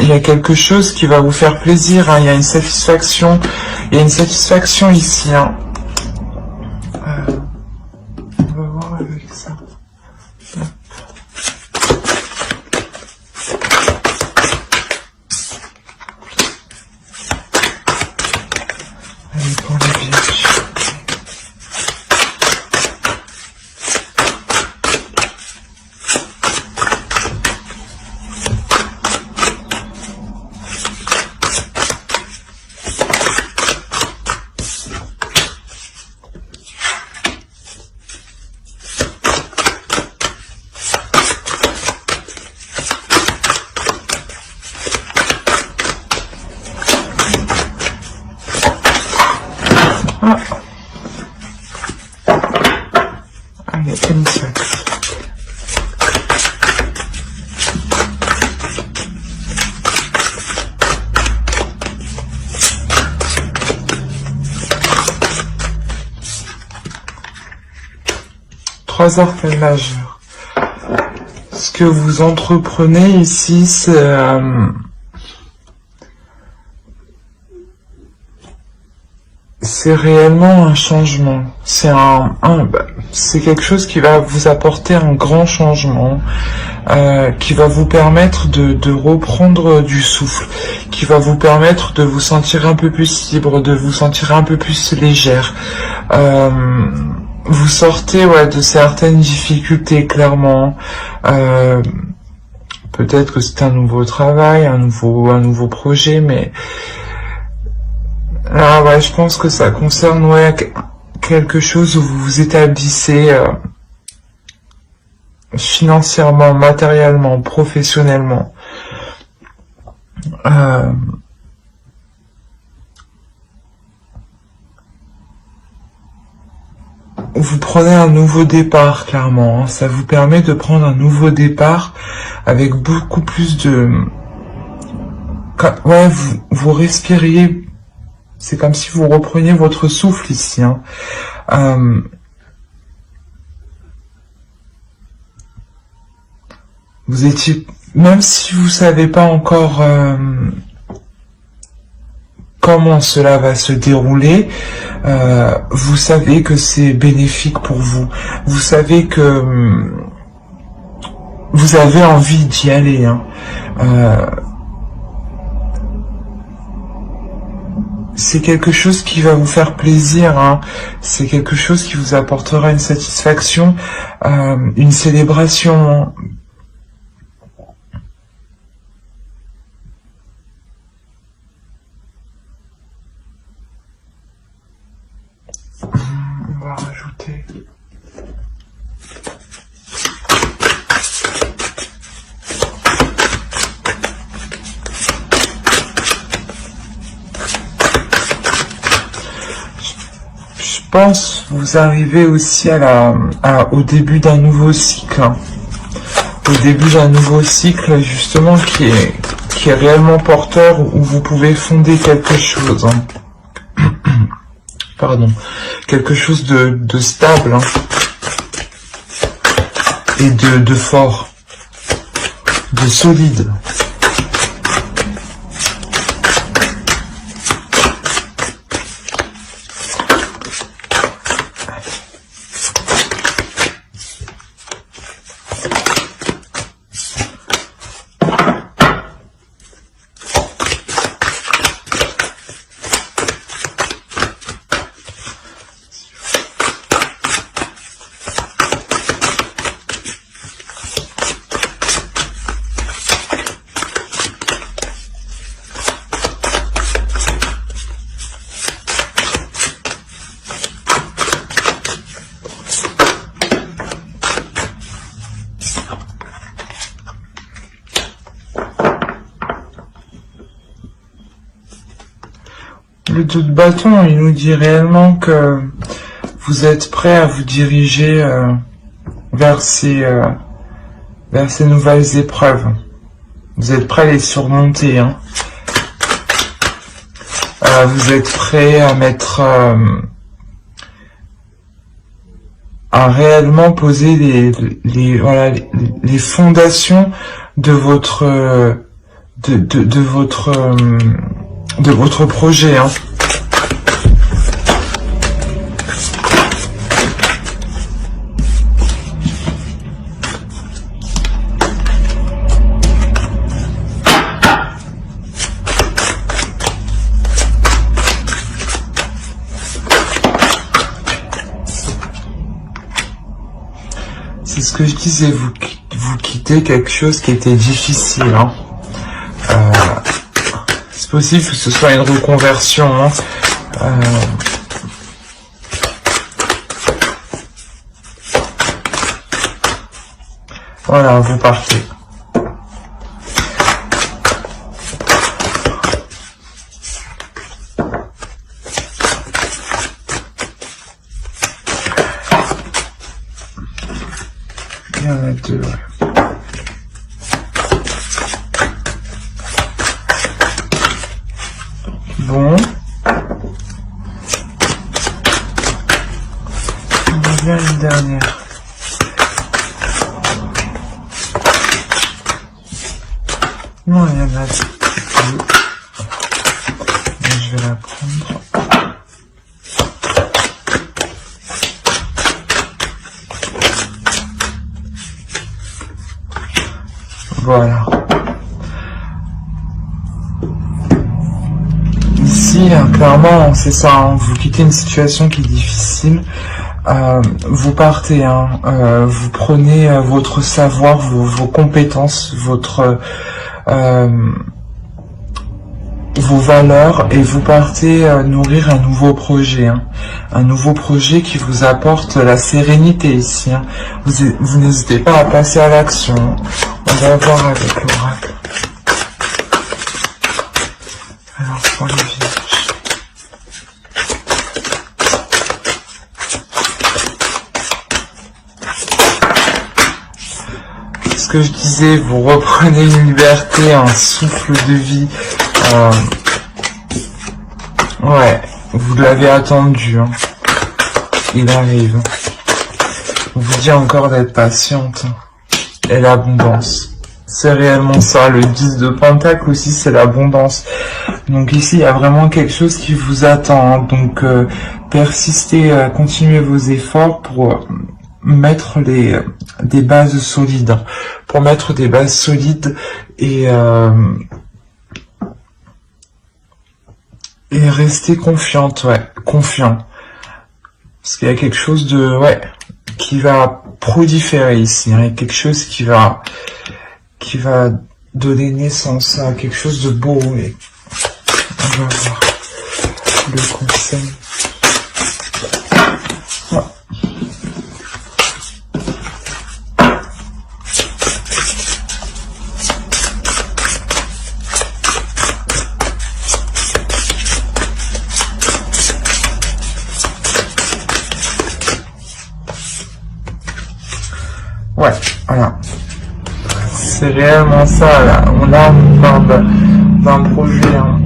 il y a quelque chose qui va vous faire plaisir, hein. Il y a une satisfaction ici, hein. On va voir avec ça. Allez, pour les vierges. Allez, une seule. Trois arcanes majeures. Ce que vous entreprenez ici, c'est réellement un changement. C'est quelque chose qui va vous apporter un grand changement, qui va vous permettre de reprendre du souffle, qui va vous permettre de vous sentir un peu plus libre, de vous sentir un peu plus légère. Vous sortez de certaines difficultés, clairement. Peut-être que c'est un nouveau travail, un nouveau projet, mais là, je pense que ça concerne quelque chose où vous vous établissez financièrement, matériellement, professionnellement. Vous prenez un nouveau départ, clairement, hein. Ça vous permet de prendre un nouveau départ avec beaucoup plus de... vous respiriez. C'est comme si vous repreniez votre souffle ici, hein. Vous étiez... Même si vous savez pas encore comment cela va se dérouler, vous savez que c'est bénéfique pour vous. Vous savez que vous avez envie d'y aller, hein. C'est quelque chose qui va vous faire plaisir, hein. C'est quelque chose qui vous apportera une satisfaction, une célébration. On va rajouter... Je pense vous arrivez aussi au début d'un nouveau cycle, hein. Au début d'un nouveau cycle justement qui est réellement porteur, où vous pouvez fonder quelque chose, hein. Pardon, quelque chose de stable, hein. Et de fort, de solide. Le dos de bâton, il nous dit réellement que vous êtes prêt à vous diriger vers ces nouvelles épreuves. Vous êtes prêt à les surmonter, hein. Vous êtes prêt à mettre... à réellement poser les fondations de de votre projet, hein. C'est ce que je disais, vous quittez quelque chose qui était difficile, hein. C'est possible que ce soit une reconversion, hein. Voilà, vous partez. Il y en a deux, ouais. Bon. On va bien une dernière. Non, il y en a deux. Je vais la prendre. Voilà. Ici, clairement, c'est ça, hein, vous quittez une situation qui est difficile, vous partez, hein, vous prenez votre savoir, vos compétences, vos valeurs, et vous partez nourrir un nouveau projet, hein, un nouveau projet qui vous apporte la sérénité ici, hein. Vous n'hésitez pas à passer à l'action. On va voir avec l'oracle. Alors, pour les vierges. Ce que je disais, vous reprenez une liberté, un souffle de vie. Ouais, vous l'avez attendu, hein. Il arrive. On vous dit encore d'être patiente. Et l'abondance. C'est réellement ça. Le 10 de Pentacle aussi, c'est l'abondance. Donc ici, il y a vraiment quelque chose qui vous attend, hein. Donc, persistez, continuez vos efforts pour mettre des bases solides. Hein. Pour mettre des bases solides et rester confiante, ouais. Confiant. Parce qu'il y a quelque chose de... Ouais. Qui va proliférer ici, hein, quelque chose qui va donner naissance à quelque chose de beau. Et on va voir le conseil. Ouais, voilà. C'est réellement ça, là. On parle d'un projet, hein.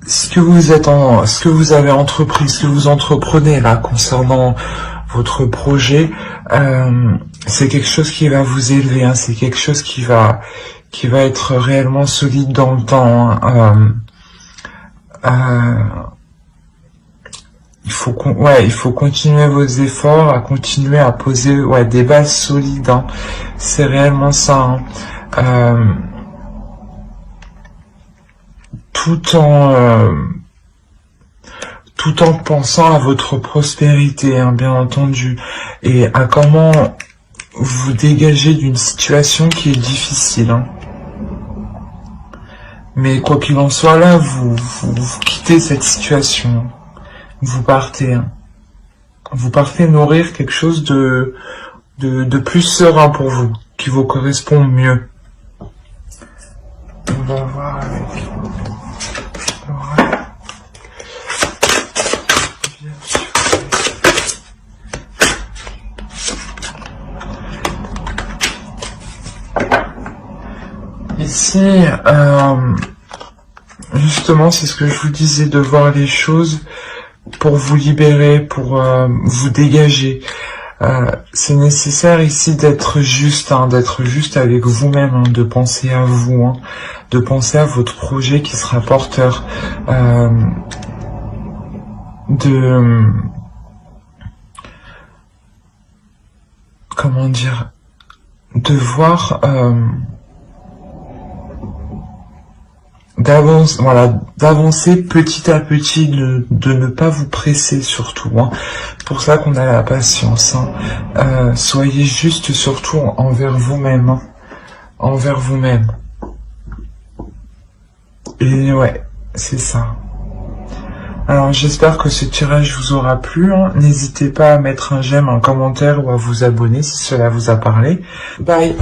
Ce que vous avez entrepris, ce que vous entreprenez, là, concernant votre projet, c'est quelque chose qui va vous élever, hein. C'est quelque chose qui va être réellement solide dans le temps, hein. Il faut continuer vos efforts, à continuer à poser des bases solides, hein. C'est réellement ça, hein. Tout en pensant à votre prospérité, hein, bien entendu, et à comment vous dégager d'une situation qui est difficile, hein. Mais quoi qu'il en soit, là, vous quittez cette situation. Vous partez, hein. Vous partez nourrir quelque chose de plus serein pour vous, qui vous correspond mieux. On va voir avec l'oracle. Ici, justement, c'est ce que je vous disais, de voir les choses pour vous libérer, pour vous dégager. C'est nécessaire ici d'être juste avec vous-même, hein, de penser à vous, hein, de penser à votre projet qui sera porteur, comment dire, de voir, d'avancer petit à petit, de ne pas vous presser surtout, hein. Pour ça qu'on a la patience, hein. Soyez juste surtout envers vous-même, hein. Envers vous-même. Et ouais, c'est ça. Alors j'espère que ce tirage vous aura plu, hein. N'hésitez pas à mettre un j'aime, un commentaire ou à vous abonner si cela vous a parlé. Bye.